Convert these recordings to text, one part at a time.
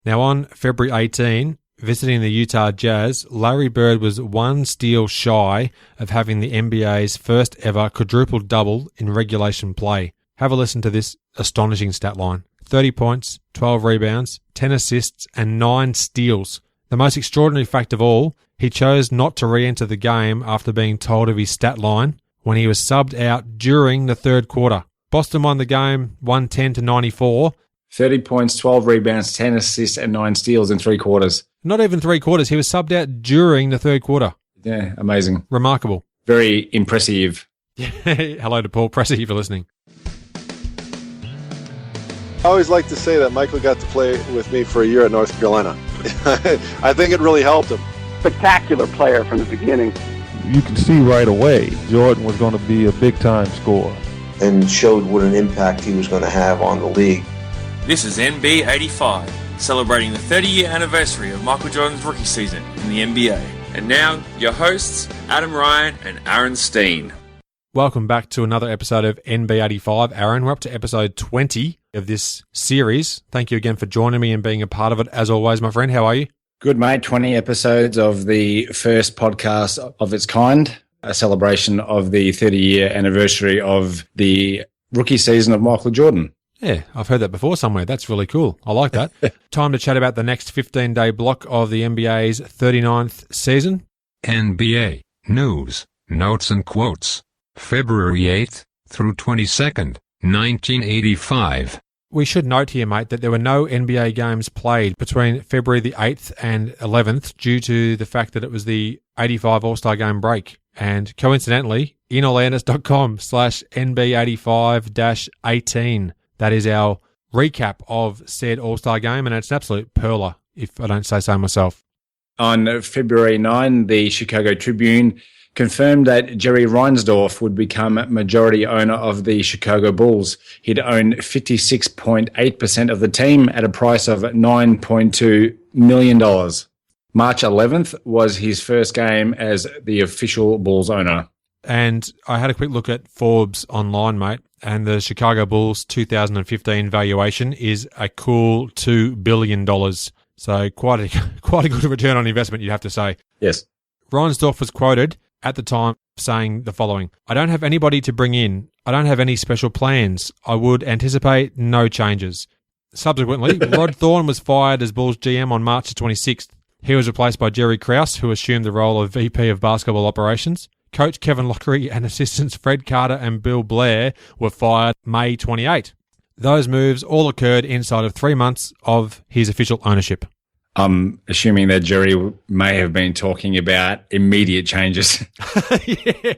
Now on February 18, visiting the Utah Jazz, Larry Bird was one steal shy of having the NBA's first ever quadruple-double in regulation play. Have a listen to this astonishing stat line. 30 points, 12 rebounds, 10 assists, and 9 steals. The most extraordinary fact of all, he chose not to re-enter the game after being told of his stat line when he was subbed out during the third quarter. Boston won the game 110-94. 30 points, 12 rebounds, 10 assists, and 9 steals in 3 quarters. Not even 3 quarters. He was subbed out during the third quarter. Yeah, amazing. Remarkable. Very impressive. Hello to Paul Pressey for listening. I always like to say that Michael got to play with me for a year at North Carolina. I think it really helped him. Spectacular player from the beginning. You can see right away Jordan was going to be a big-time scorer. And showed what an impact he was going to have on the league. This is NB85, celebrating the 30-year anniversary of Michael Jordan's rookie season in the NBA. And now, your hosts, Adam Ryan and Aaron Steen. Welcome back to another episode of NB85. Aaron, we're up to episode 20 of this series. Thank you again for joining me and being a part of it. As always, my friend, how are you? Good, mate. 20 episodes of the first podcast of its kind, a celebration of the 30-year anniversary of the rookie season of Michael Jordan. Yeah, I've heard that before somewhere. That's really cool. I like that. Time to chat about the next 15-day block of the NBA's 39th season. NBA News, Notes and Quotes, February 8th through 22nd, 1985. We should note here, mate, that there were no NBA games played between February the 8th and 11th due to the fact that it was the 85 All-Star Game break. And coincidentally, inorlandis.com/NB85-18. That is our recap of said All-Star Game, and it's an absolute perler, if I don't say so myself. On February 9, the Chicago Tribune confirmed that Jerry Reinsdorf would become majority owner of the Chicago Bulls. He'd own 56.8% of the team at a price of $9.2 million. March 11th was his first game as the official Bulls owner. And I had a quick look at Forbes online, mate, and the Chicago Bulls 2015 valuation is a cool $2 billion. So quite a good return on investment, you have to say. Yes. Reinsdorf was quoted at the time saying the following: "I don't have anybody to bring in. I don't have any special plans. I would anticipate no changes." Subsequently, Rod Thorne was fired as Bulls GM on March 26th. He was replaced by Jerry Krause, who assumed the role of VP of Basketball Operations. Coach Kevin Lockery and assistants Fred Carter and Bill Blair were fired May 28. Those moves all occurred inside of 3 months of his official ownership. I'm assuming that Jerry may have been talking about immediate changes. Yeah.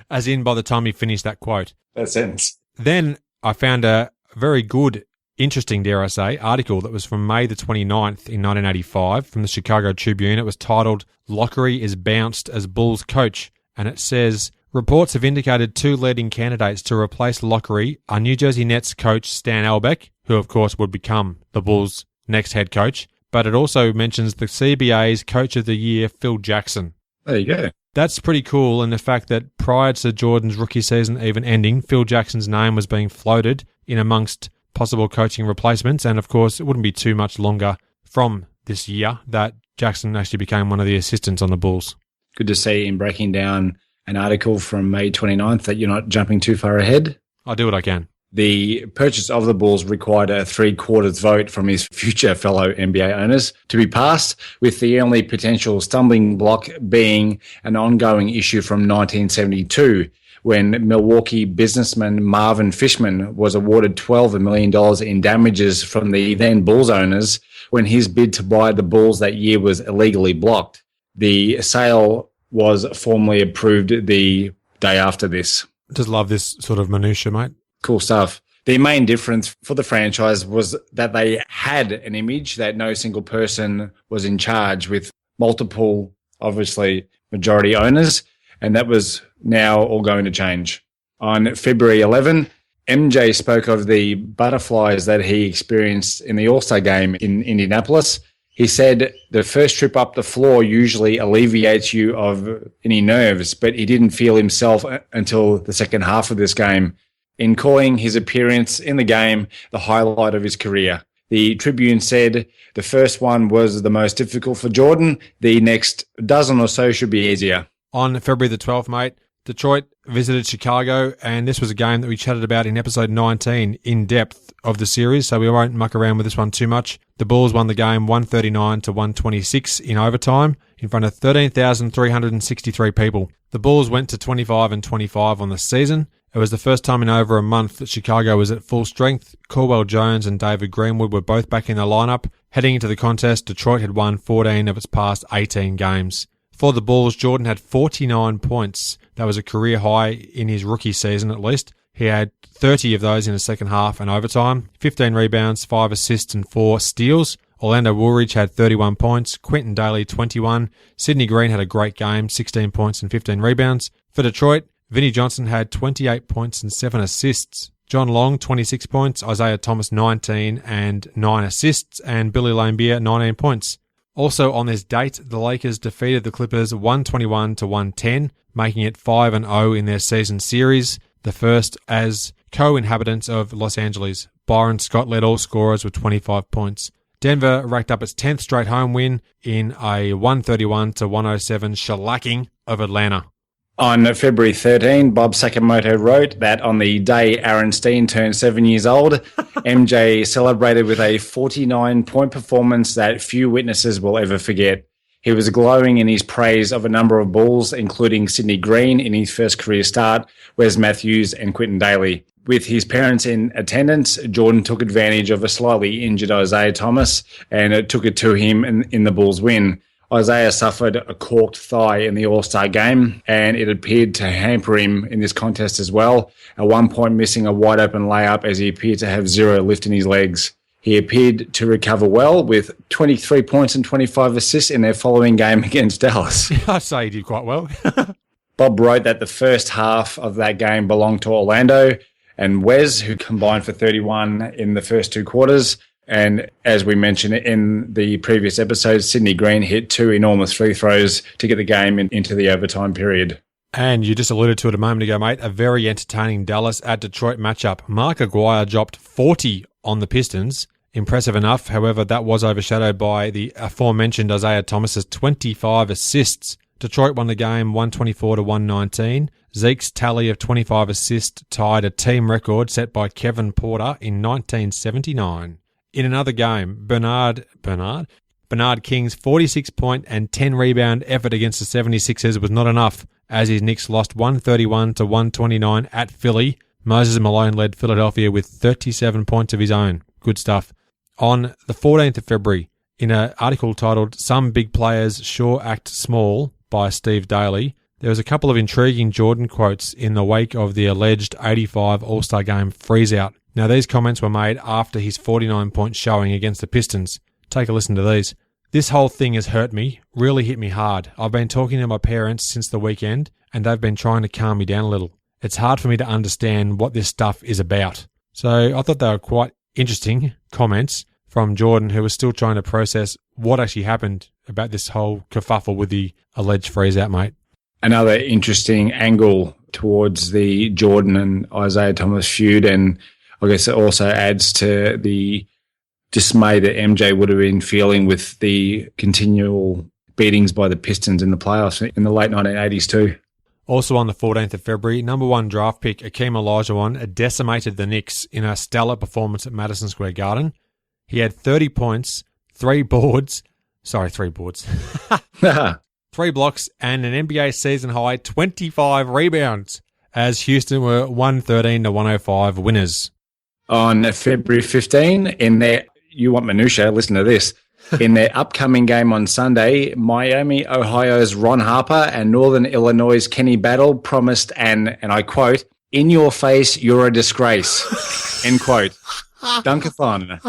As in by the time he finished that quote. That sentence. Then I found a very good, interesting, dare I say, article that was from May the 29th in 1985 from the Chicago Tribune. It was titled, "Lockery is Bounced as Bulls Coach." And it says, reports have indicated 2 leading candidates to replace Lockery are New Jersey Nets coach Stan Albeck, who of course would become the Bulls' next head coach. But it also mentions the CBA's Coach of the Year, Phil Jackson. There you go. That's pretty cool in the fact that prior to Jordan's rookie season even ending, Phil Jackson's name was being floated in amongst possible coaching replacements. And of course, it wouldn't be too much longer from this year that Jackson actually became one of the assistants on the Bulls. Good to see in breaking down an article from May 29th that you're not jumping too far ahead. I do what I can. The purchase of the Bulls required a 3/4 vote from his future fellow NBA owners to be passed, with the only potential stumbling block being an ongoing issue from 1972, when Milwaukee businessman Marvin Fishman was awarded $12 million in damages from the then Bulls owners when his bid to buy the Bulls that year was illegally blocked. The sale was formally approved the day after this. Just love this sort of minutiae, mate. Cool stuff. The main difference for the franchise was that they had an image that no single person was in charge, with multiple, obviously, majority owners, and that was now all going to change. On February 11, MJ spoke of the butterflies that he experienced in the All-Star game in Indianapolis. He said the first trip up the floor usually alleviates you of any nerves, but he didn't feel himself until the second half of this game, in calling his appearance in the game the highlight of his career. The Tribune said the first one was the most difficult for Jordan. The next dozen or so should be easier. On February the 12th, mate, Detroit visited Chicago, and this was a game that we chatted about in episode 19 in depth of the series, so we won't muck around with this one too much. The Bulls won the game 139-126 in overtime in front of 13,363 people. The Bulls went to 25-25 on the season. It was the first time in over a month that Chicago was at full strength. Caldwell Jones and David Greenwood were both back in the lineup. Heading into the contest, Detroit had won 14 of its past 18 games. For the Bulls, Jordan had 49 points. That was a career high in his rookie season at least. He had 30 of those in the second half and overtime, 15 rebounds, 5 assists and 4 steals. Orlando Woolridge had 31 points, Quentin Daly 21. Sidney Green had a great game, 16 points and 15 rebounds. For Detroit, Vinnie Johnson had 28 points and 7 assists. John Long, 26 points. Isaiah Thomas, 19 and 9 assists. And Billy Laimbeer, 19 points. Also on this date, the Lakers defeated the Clippers 121-110, making it 5-0 in their season series, the first as co-inhabitants of Los Angeles. Byron Scott led all scorers with 25 points. Denver racked up its 10th straight home win in a 131-107 shellacking of Atlanta. On February 13, Bob Sakamoto wrote that on the day Aaron Steen turned 7 years old, MJ celebrated with a 49-point performance that few witnesses will ever forget. He was glowing in his praise of a number of Bulls, including Sidney Green in his first career start, Wes Matthews and Quentin Daly. With his parents in attendance, Jordan took advantage of a slightly injured Isaiah Thomas and took it to him in the Bulls' win. Isaiah suffered a corked thigh in the All-Star game, and it appeared to hamper him in this contest as well, at one point missing a wide-open layup as he appeared to have zero lift in his legs. He appeared to recover well with 23 points and 25 assists in their following game against Dallas. I'd say he did quite well. Bob wrote that the first half of that game belonged to Orlando and Wes, who combined for 31 in the first two quarters. And as we mentioned in the previous episode, Sidney Green hit 2 enormous free throws to get the game into the overtime period. And you just alluded to it a moment ago, mate, a very entertaining Dallas at Detroit matchup. Mark Aguirre dropped 40 on the Pistons. Impressive enough. However, that was overshadowed by the aforementioned Isaiah Thomas's 25 assists. Detroit won the game 124-119. Zeke's tally of 25 assists tied a team record set by Kevin Porter in 1979. In another game, Bernard King's 46-point and 10-rebound effort against the 76ers was not enough, as his Knicks lost 131-129 at Philly. Moses Malone led Philadelphia with 37 points of his own. Good stuff. On the 14th of February, in an article titled "Some Big Players Sure Act Small" by Steve Daly, there was a couple of intriguing Jordan quotes in the wake of the alleged 85 All-Star Game freeze-out. Now, these comments were made after his 49-point showing against the Pistons. Take a listen to these. "This whole thing has hurt me, really hit me hard. I've been talking to my parents since the weekend, and they've been trying to calm me down a little. It's hard for me to understand what this stuff is about." So I thought they were quite interesting comments from Jordan, who was still trying to process what actually happened about this whole kerfuffle with the alleged freeze-out, mate. Another interesting angle towards the Jordan and Isaiah Thomas feud, and I guess it also adds to the dismay that MJ would have been feeling with the continual beatings by the Pistons in the playoffs in the late 1980s too. Also on the 14th of February, number 1 draft pick Akeem Olajuwon decimated the Knicks in a stellar performance at Madison Square Garden. He had 30 points, 3 blocks, and an NBA season-high 25 rebounds, as Houston were 113-105 winners. On February 15, you want minutiae, listen to this. In their upcoming game on Sunday, Miami, Ohio's Ron Harper and Northern Illinois' Kenny Battle promised and I quote, "In your face, you're a disgrace," end quote. Dunkathon.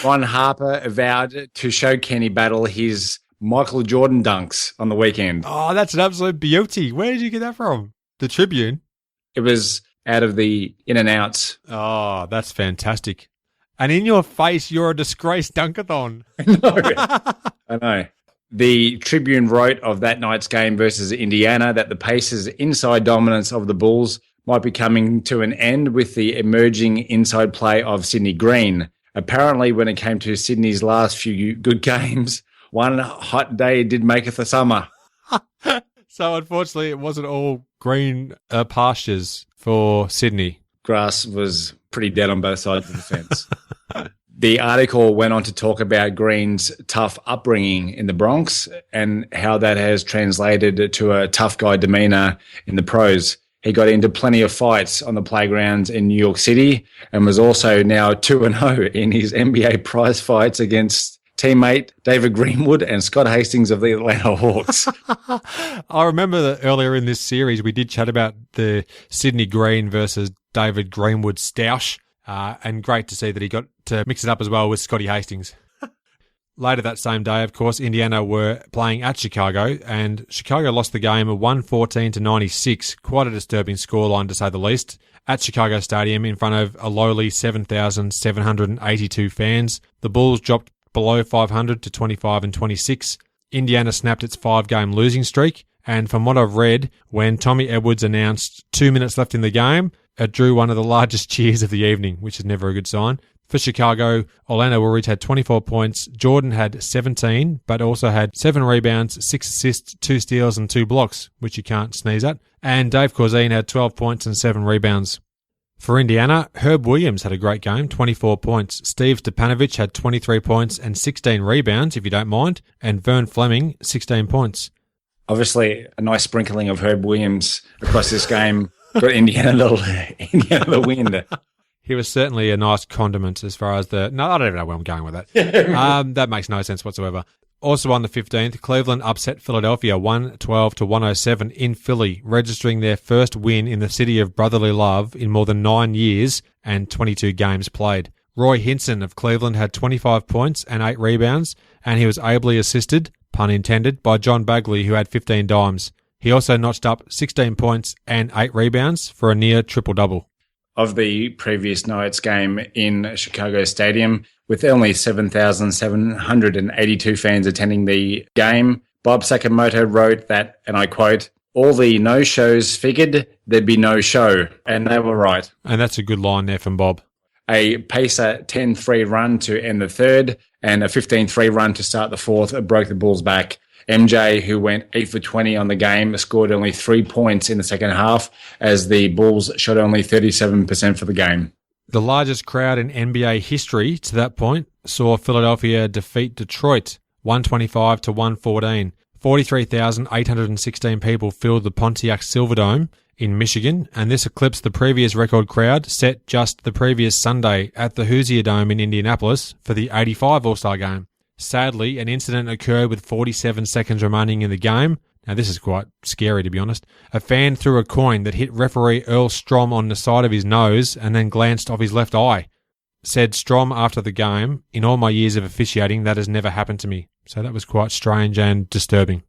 Ron Harper vowed to show Kenny Battle his Michael Jordan dunks on the weekend. Oh, that's an absolute beauty. Where did you get that from? The Tribune? It was out of the in and outs. Oh, that's fantastic. And in your face, you're a disgrace, Dunkathon. I know. The Tribune wrote of that night's game versus Indiana that the Pacers' inside dominance of the Bulls might be coming to an end with the emerging inside play of Sidney Green. apparently when it came to Sydney's last few good games, one hot day did maketh the summer. So unfortunately, it wasn't all green pastures for Sydney. Grass was pretty dead on both sides of the fence. The article went on to talk about Green's tough upbringing in the Bronx and how that has translated to a tough guy demeanor in the pros. He got into plenty of fights on the playgrounds in New York City and was also now 2-0 in his NBA prize fights against teammate David Greenwood and Scott Hastings of the Atlanta Hawks. I remember that earlier in this series, we did chat about the Sydney Green versus David Greenwood stoush, and great to see that he got to mix it up as well with Scotty Hastings. Later that same day, of course, Indiana were playing at Chicago, and Chicago lost the game 114-96. Quite a disturbing scoreline, to say the least, at Chicago Stadium in front of a lowly 7,782 fans. The Bulls dropped below 500 to 25-26. Indiana snapped its 5-game losing streak, and from what I've read, when Tommy Edwards announced 2 minutes left in the game, it drew one of the largest cheers of the evening, which is never a good sign. For Chicago, Orlando Woolridge had 24 points, Jordan had 17, but also had 7 rebounds, 6 assists, 2 steals and 2 blocks, which you can't sneeze at, and Dave Corzine had 12 points and 7 rebounds. For Indiana, Herb Williams had a great game, 24 points. Steve Stepanovic had 23 points and 16 rebounds, if you don't mind, and Vern Fleming, 16 points. Obviously, a nice sprinkling of Herb Williams across this game got Indiana the win. He was certainly a nice condiment as far as I don't even know where I'm going with that. That makes no sense whatsoever. Also on the 15th, Cleveland upset Philadelphia 112-107 in Philly, registering their first win in the city of brotherly love in more than 9 years and 22 games played. Roy Hinson of Cleveland had 25 points and 8 rebounds, and he was ably assisted, pun intended, by John Bagley, who had 15 dimes. He also notched up 16 points and 8 rebounds for a near triple-double. Of the previous night's game in Chicago Stadium, with only 7,782 fans attending the game, Bob Sakamoto wrote that, and I quote, "All the no-shows figured there'd be no show," and they were right. And that's a good line there from Bob. A pacer 10-3 run to end the third and a 15-3 run to start the fourth broke the Bulls back. MJ, who went 8 for 20 on the game, scored only 3 points in the second half as the Bulls shot only 37% for the game. The largest crowd in NBA history to that point saw Philadelphia defeat Detroit 125-114. 43,816 people filled the Pontiac Silverdome in Michigan, and this eclipsed the previous record crowd set just the previous Sunday at the Hoosier Dome in Indianapolis for the '85 All-Star Game. Sadly, an incident occurred with 47 seconds remaining in the game. Now, this is quite scary, to be honest. A fan threw a coin that hit referee Earl Strom on the side of his nose and then glanced off his left eye. Said Strom after the game, "In all my years of officiating, that has never happened to me." So that was quite strange and disturbing.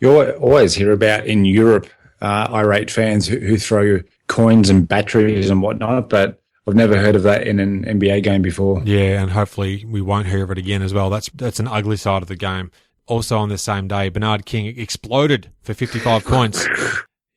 You always hear about in Europe irate fans who throw coins and batteries and whatnot, but I've never heard of that in an NBA game before. Yeah, and hopefully we won't hear of it again as well. That's an ugly side of the game. Also on the same day, Bernard King exploded for 55 points.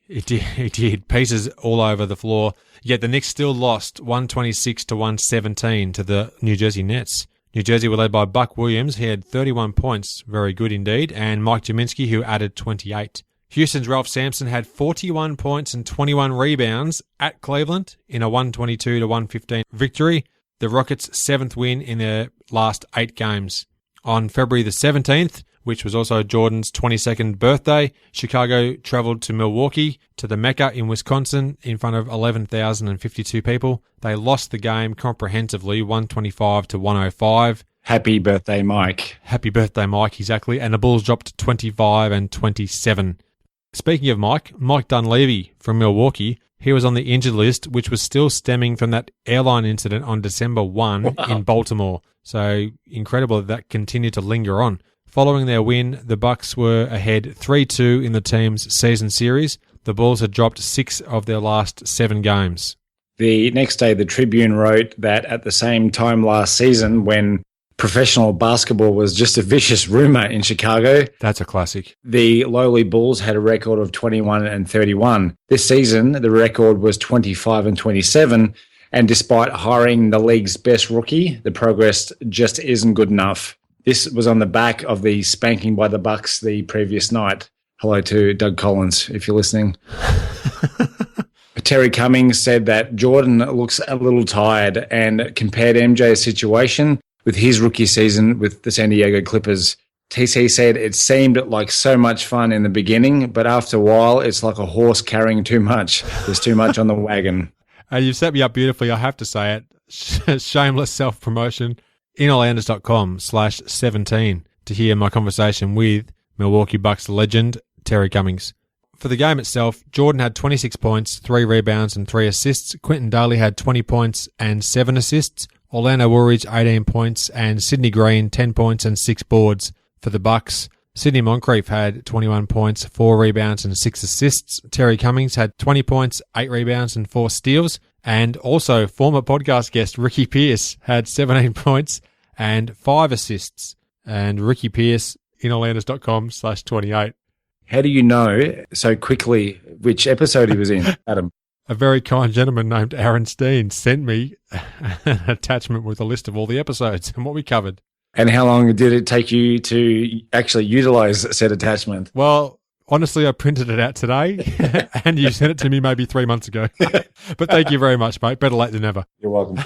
He did. Pieces all over the floor. Yet the Knicks still lost 126-117 to the New Jersey Nets. New Jersey were led by Buck Williams. He had 31 points, very good indeed, and Mike Jaminski, who added 28. Houston's Ralph Sampson had 41 points and 21 rebounds at Cleveland in a 122-115 victory, the Rockets' 7th win in their last 8 games. On February the 17th, which was also Jordan's 22nd birthday, Chicago travelled to Milwaukee, to the Mecca in Wisconsin, in front of 11,052 people. They lost the game comprehensively, 125-105. Happy birthday, Mike. Happy birthday, Mike, exactly. And the Bulls dropped 25-27. Speaking of Mike Dunleavy from Milwaukee, he was on the injured list, which was still stemming from that airline incident on December 1 in Baltimore. So incredible that continued to linger on. Following their win, the Bucks were ahead 3-2 in the team's season series. The Bulls had dropped 6 of their last 7 games. The next day, the Tribune wrote that at the same time last season, when professional basketball was just a vicious rumor in Chicago, that's a classic, the lowly Bulls had a record of 21-31. This season, the record was 25-27, And despite hiring the league's best rookie, the progress just isn't good enough. This was on the back of the spanking by the Bucks the previous night. Hello to Doug Collins, if you're listening. Terry Cummings said that Jordan looks a little tired and compared MJ's situation with his rookie season with the San Diego Clippers. TC said it seemed like so much fun in the beginning, but after a while, it's like a horse carrying too much. There's too much on the wagon. You've set me up beautifully, I have to say it. Shameless self-promotion. Innerlanders.com/17 to hear my conversation with Milwaukee Bucks legend Terry Cummings. For the game itself, Jordan had 26 points, 3 rebounds and 3 assists. Quentin Daly had 20 points and 7 assists. Orlando Woolridge 18 points and Sidney Green 10 points and 6 boards. For the Bucks, Sidney Moncrief had 21 points, 4 rebounds and 6 assists. Terry Cummings had 20 points, 8 rebounds and 4 steals. And also former podcast guest Ricky Pierce had 17 points and 5 assists. And Ricky Pierce, innerlanders.com/28. How do you know so quickly which episode he was in, Adam? A very kind gentleman named Aaron Steen sent me an attachment with a list of all the episodes and what we covered. And how long did it take you to actually utilize said attachment? Well, honestly, I printed it out today and you sent it to me maybe 3 months ago. But thank you very much, mate. Better late than never. You're welcome.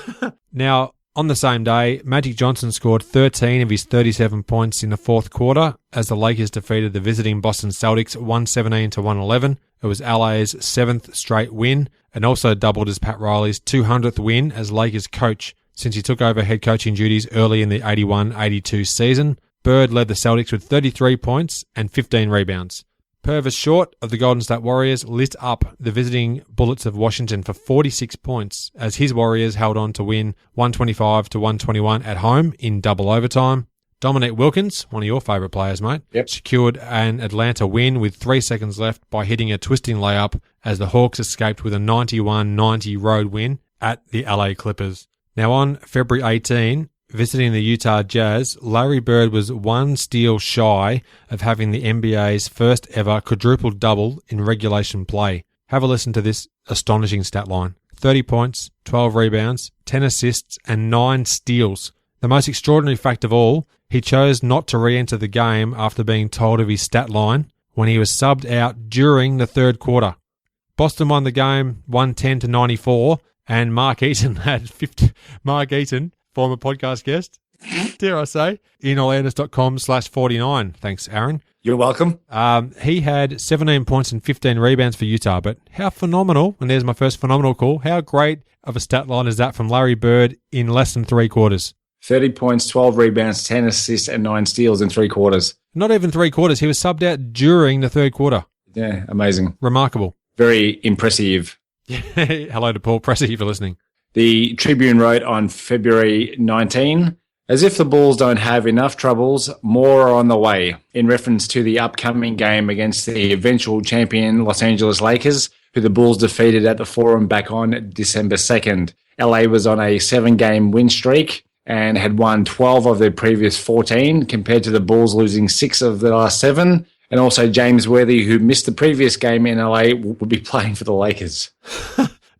Now, on the same day, Magic Johnson scored 13 of his 37 points in the fourth quarter as the Lakers defeated the visiting Boston Celtics 117-111. It was LA's 7th straight win and also doubled as Pat Riley's 200th win as Lakers coach since he took over head coaching duties early in the 81-82 season. Bird led the Celtics with 33 points and 15 rebounds. Purvis Short of the Golden State Warriors lit up the visiting Bullets of Washington for 46 points as his Warriors held on to win 125-121 at home in double overtime. Dominic Wilkins, one of your favourite players, mate, secured an Atlanta win with 3 seconds left by hitting a twisting layup as the Hawks escaped with a 91-90 road win at the LA Clippers. Now on February 18, visiting the Utah Jazz, Larry Bird was 1 steal shy of having the NBA's first ever quadruple-double in regulation play. Have a listen to this astonishing stat line. 30 points, 12 rebounds, 10 assists and 9 steals. The most extraordinary fact of all, he chose not to re-enter the game after being told of his stat line when he was subbed out during the third quarter. Boston won the game 110-94 and Mark Eaton had 50. Mark Eaton, former podcast guest, dare I say, innerlanders.com/49. Thanks, Aaron. You're welcome. He had 17 points and 15 rebounds for Utah, but how phenomenal, and there's my first phenomenal call, how great of a stat line is that from Larry Bird in less than 3 quarters? 30 points, 12 rebounds, 10 assists and 9 steals in 3 quarters. Not even 3 quarters. He was subbed out during the third quarter. Yeah, amazing. Remarkable. Very impressive. Hello to Paul Pressey for listening. The Tribune wrote on February 19, as if the Bulls don't have enough troubles, more are on the way, in reference to the upcoming game against the eventual champion Los Angeles Lakers, who the Bulls defeated at the Forum back on December 2nd. LA was on a 7-game win streak and had won 12 of their previous 14, compared to the Bulls losing 6 of the last 7. And also James Worthy, who missed the previous game in LA, will be playing for the Lakers.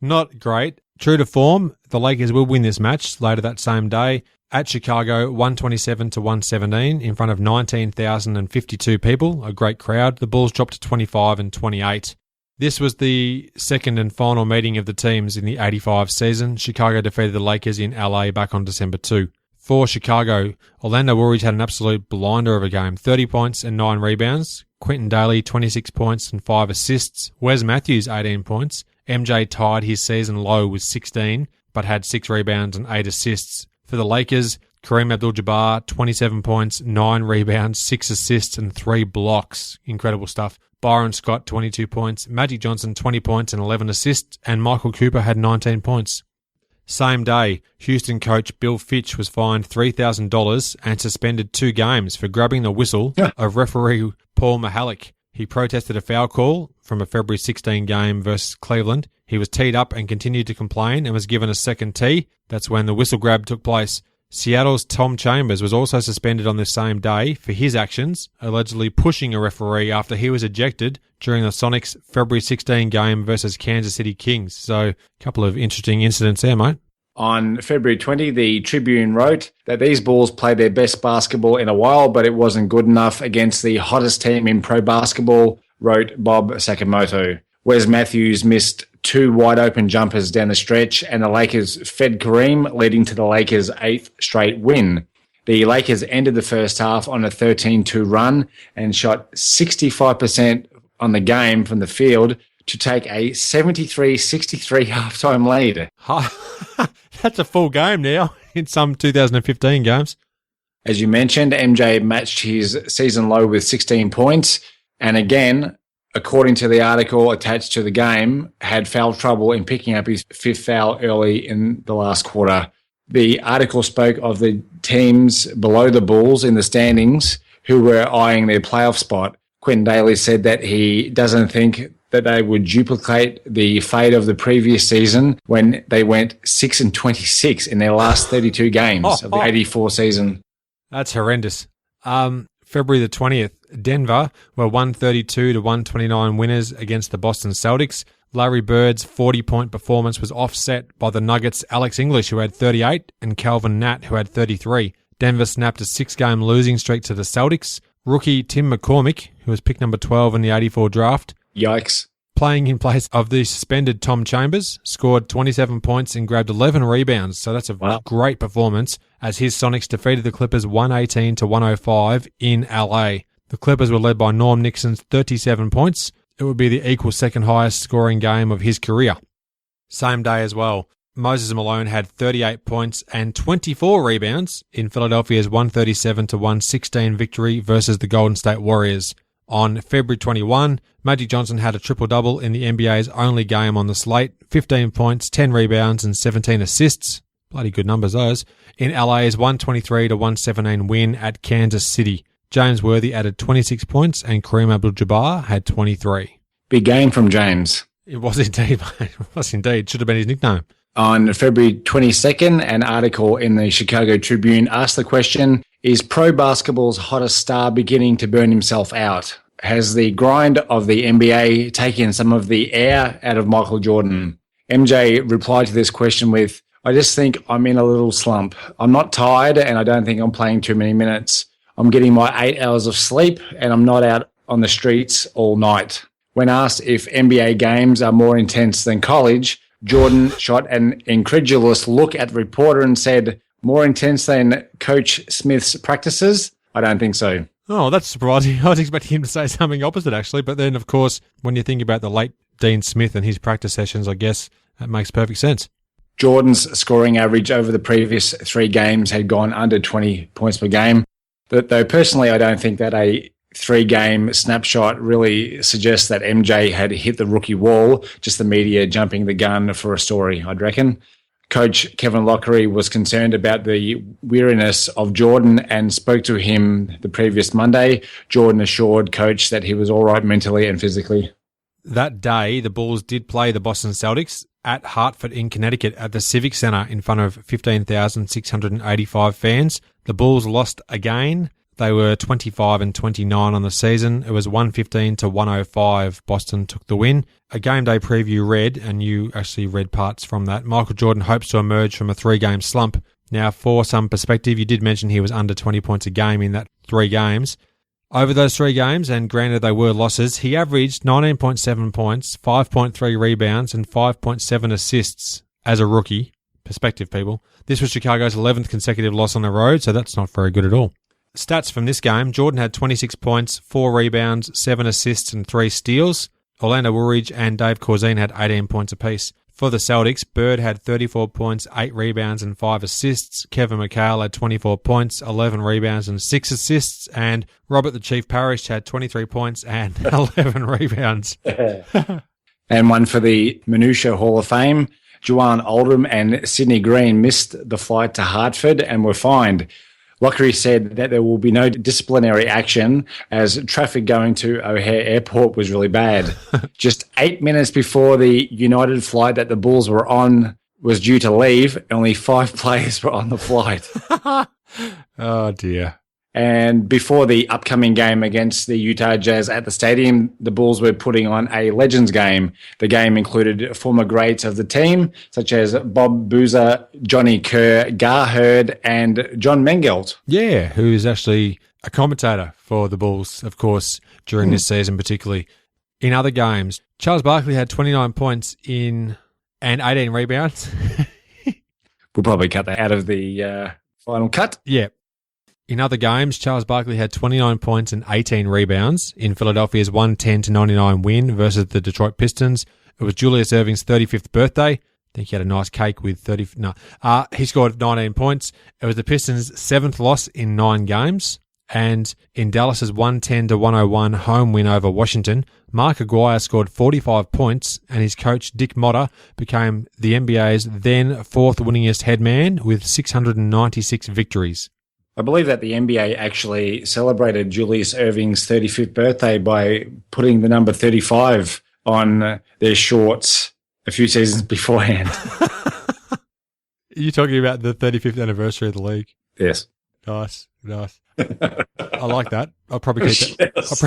Not great. True to form, the Lakers will win this match later that same day at Chicago, 127-117 in front of 19,052 people, a great crowd. The Bulls dropped to 25-28. This was the second and final meeting of the teams in the 85 season. Chicago defeated the Lakers in LA back on December 2. For Chicago, Orlando Woolridge had an absolute blinder of a game, 30 points and 9 rebounds. Quentin Daly, 26 points and 5 assists. Wes Matthews, 18 points. MJ tied his season low with 16, but had 6 rebounds and 8 assists. For the Lakers, Kareem Abdul-Jabbar, 27 points, 9 rebounds, 6 assists and 3 blocks. Incredible stuff. Byron Scott, 22 points. Magic Johnson, 20 points and 11 assists. And Michael Cooper had 19 points. Same day, Houston coach Bill Fitch was fined $3,000 and suspended 2 games for grabbing the whistle of referee Paul Mahalik. He protested a foul call from a February 16 game versus Cleveland. He was teed up and continued to complain and was given a second tee. That's when the whistle grab took place. Seattle's Tom Chambers was also suspended on the same day for his actions, allegedly pushing a referee after he was ejected during the Sonics' February 16 game versus Kansas City Kings. So a couple of interesting incidents there, mate. On February 20, the Tribune wrote that these Bulls played their best basketball in a while, but it wasn't good enough against the hottest team in pro basketball, wrote Bob Sakamoto. Wes Matthews missed 2 wide-open jumpers down the stretch, and the Lakers fed Kareem, leading to the Lakers' 8th straight win. The Lakers ended the first half on a 13-2 run and shot 65% on the game from the field to take a 73-63 halftime lead. That's a full game now in some 2015 games. As you mentioned, MJ matched his season low with 16 points. And again, according to the article attached to the game, had foul trouble in picking up his 5th foul early in the last quarter. The article spoke of the teams below the Bulls in the standings who were eyeing their playoff spot. Quentin Daly said that he doesn't think that they would duplicate the fate of the previous season when they went 6-26 in their last 32 games of the 84 season. That's horrendous. February the 20th, Denver were 132-129 winners against the Boston Celtics. Larry Bird's 40-point performance was offset by the Nuggets' Alex English, who had 38, and Calvin Natt, who had 33. Denver snapped a 6-game losing streak to the Celtics. Rookie Tim McCormick, who was pick number 12 in the 84 draft, Yikes. playing in place of the suspended Tom Chambers, scored 27 points and grabbed 11 rebounds. So that's a great performance as his Sonics defeated the Clippers 118-105 in LA. The Clippers were led by Norm Nixon's 37 points. It would be the equal second highest scoring game of his career. Same day as well, Moses Malone had 38 points and 24 rebounds in Philadelphia's 137-116 victory versus the Golden State Warriors. On February 21, Magic Johnson had a triple-double in the NBA's only game on the slate, 15 points, 10 rebounds and 17 assists. Bloody good numbers those. In LA's 123-117 win at Kansas City. James Worthy added 26 points and Kareem Abdul-Jabbar had 23. Big game from James. It was indeed, mate. It was indeed. Should have been his nickname. On February 22nd, an article in the Chicago Tribune asked the question, is pro basketball's hottest star beginning to burn himself out? Has the grind of the NBA taken some of the air out of Michael Jordan? MJ replied to this question with, I just think I'm in a little slump. I'm not tired and I don't think I'm playing too many minutes. I'm getting my 8 hours of sleep and I'm not out on the streets all night. When asked if NBA games are more intense than college, Jordan shot an incredulous look at the reporter and said, more intense than Coach Smith's practices? I don't think so. Oh, that's surprising. I was expecting him to say something opposite, actually. But then, of course, when you think about the late Dean Smith and his practice sessions, I guess that makes perfect sense. Jordan's scoring average over the previous 3 games had gone under 20 points per game. But though personally, I don't think that a 3-game snapshot really suggests that MJ had hit the rookie wall, just the media jumping the gun for a story, I'd reckon. Coach Kevin Lockery was concerned about the weariness of Jordan and spoke to him the previous Monday. Jordan assured Coach that he was all right mentally and physically. That day, the Bulls did play the Boston Celtics at Hartford in Connecticut at the Civic Center in front of 15,685 fans. The Bulls lost again. They were 25-29 on the season. It was 115-105. Boston took the win. A game day preview read, and you actually read parts from that, Michael Jordan hopes to emerge from a 3-game slump. Now, for some perspective, you did mention he was under 20 points a game in that 3 games. Over those 3 games, and granted they were losses, he averaged 19.7 points, 5.3 rebounds, and 5.7 assists as a rookie. Perspective, people. This was Chicago's 11th consecutive loss on the road, so that's not very good at all. Stats from this game, Jordan had 26 points, 4 rebounds, 7 assists and 3 steals. Orlando Woolridge and Dave Corzine had 18 points apiece. For the Celtics, Bird had 34 points, 8 rebounds and 5 assists. Kevin McHale had 24 points, 11 rebounds and 6 assists. And Robert the Chief Parrish had 23 points and 11 rebounds. And one for the Minutiae Hall of Fame. Juwan Oldham and Sidney Green missed the flight to Hartford and were fined. Lockery said that there will be no disciplinary action as traffic going to O'Hare Airport was really bad. Just 8 minutes before the United flight that the Bulls were on was due to leave, only 5 players were on the flight. Oh, dear. And before the upcoming game against the Utah Jazz at the stadium, the Bulls were putting on a Legends game. The game included former greats of the team, such as Bob Boozer, Johnny Kerr, Gar Hurd, and John Mengelt. Yeah, who is actually a commentator for the Bulls, of course, during this season particularly. In other games, Charles Barkley had 29 points and 18 rebounds. We'll probably cut that out of the final cut. Yeah. In other games, Charles Barkley had 29 points and 18 rebounds in Philadelphia's 110-99 win versus the Detroit Pistons. It was Julius Erving's 35th birthday. I think he had a nice cake with 30. No, he scored 19 points. It was the Pistons' 7th loss in 9 games. And in Dallas's 110-101 home win over Washington, Mark Aguirre scored 45 points, and his coach Dick Motter became the NBA's then 4th winningest head man with 696 victories. I believe that the NBA actually celebrated Julius Erving's 35th birthday by putting the number 35 on their shorts a few seasons beforehand. Are you talking about the 35th anniversary of the league? Yes. Nice. I like that. I'll probably keep that. Yes.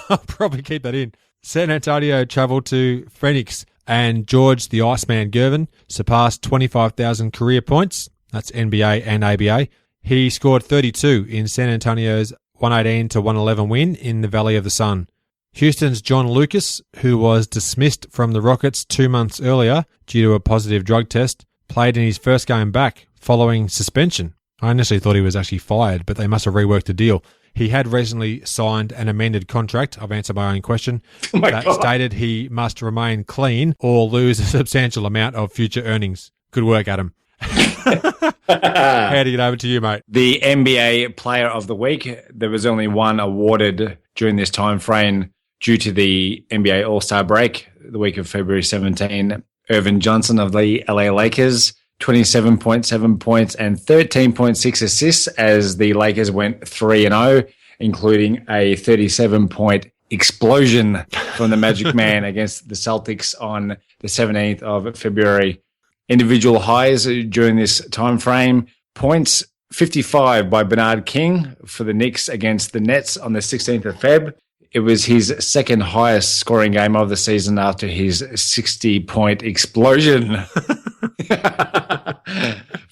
I'll probably keep that in. San Antonio travelled to Phoenix, and George the Iceman Gervin surpassed 25,000 career points. That's NBA and ABA. He scored 32 in San Antonio's 118-111 win in the Valley of the Sun. Houston's John Lucas, who was dismissed from the Rockets 2 months earlier due to a positive drug test, played in his first game back following suspension. I initially thought he was actually fired, but they must have reworked the deal. He had recently signed an amended contract, I've answered my own question, that stated he must remain clean or lose a substantial amount of future earnings. Good work, Adam. How to get over to you, mate? The NBA Player of the Week, there was only one awarded during this time frame due to the NBA All-Star break, the week of February 17. Irvin Johnson of the LA Lakers, 27.7 points and 13.6 assists as the Lakers went 3-0, including a 37-point explosion from the Magic Man against the Celtics on the 17th of February. Individual highs during this time frame: points 55 by Bernard King for the Knicks against the Nets on the 16th of Feb. It was his second highest scoring game of the season after his 60-point explosion.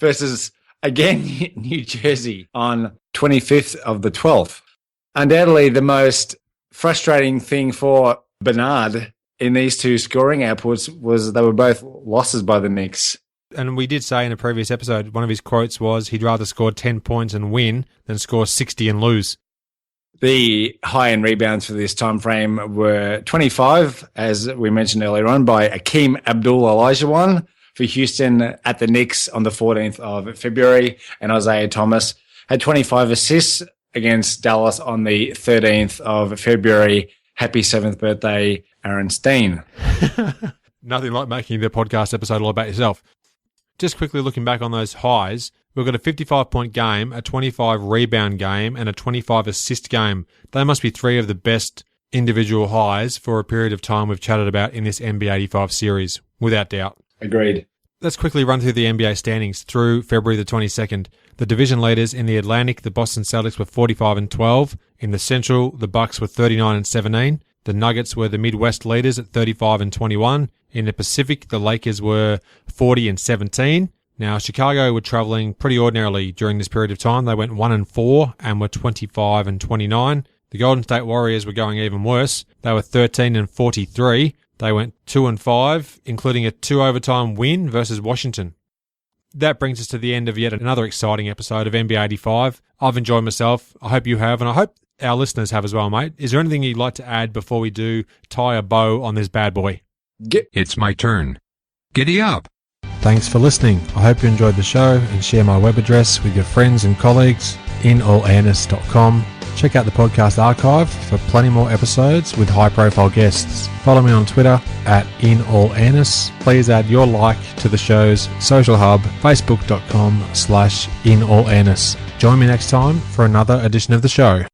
Versus, again, New Jersey on 25th of the 12th. Undoubtedly, the most frustrating thing for Bernard in these two scoring outputs was they were both losses by the Knicks. And we did say in a previous episode, one of his quotes was he'd rather score 10 points and win than score 60 and lose. The high-end rebounds for this time frame were 25, as we mentioned earlier on, by Akeem Abdul-Olajuwon for Houston at the Knicks on the 14th of February, and Isaiah Thomas had 25 assists against Dallas on the 13th of February. Happy 7th birthday, Aaron Steen. Nothing like making the podcast episode all about yourself. Just quickly looking back on those highs, we've got a 55-point game, a 25-rebound game, and a 25-assist game. They must be three of the best individual highs for a period of time we've chatted about in this NB85 series, without doubt. Agreed. Let's quickly run through the NBA standings through February the 22nd. The division leaders in the Atlantic, the Boston Celtics, were 45-12. In the Central, the Bucks were 39-17. The Nuggets were the Midwest leaders at 35-21. In the Pacific, the Lakers were 40-17. Now, Chicago were traveling pretty ordinarily during this period of time. They went 1-4 and were 25-29. The Golden State Warriors were going even worse. They were 13-43. They went 2-5, including a 2-overtime win versus Washington. That brings us to the end of yet another exciting episode of NBA85. I've enjoyed myself. I hope you have, and I hope our listeners have as well, mate. Is there anything you'd like to add before we do tie a bow on this bad boy? It's my turn. Giddy up. Thanks for listening. I hope you enjoyed the show and share my web address with your friends and colleagues, inallairness.com. Check out the podcast archive for plenty more episodes with high-profile guests. Follow me on Twitter at inallairness. Please add your like to the show's social hub, facebook.com/inallairness. Join me next time for another edition of the show.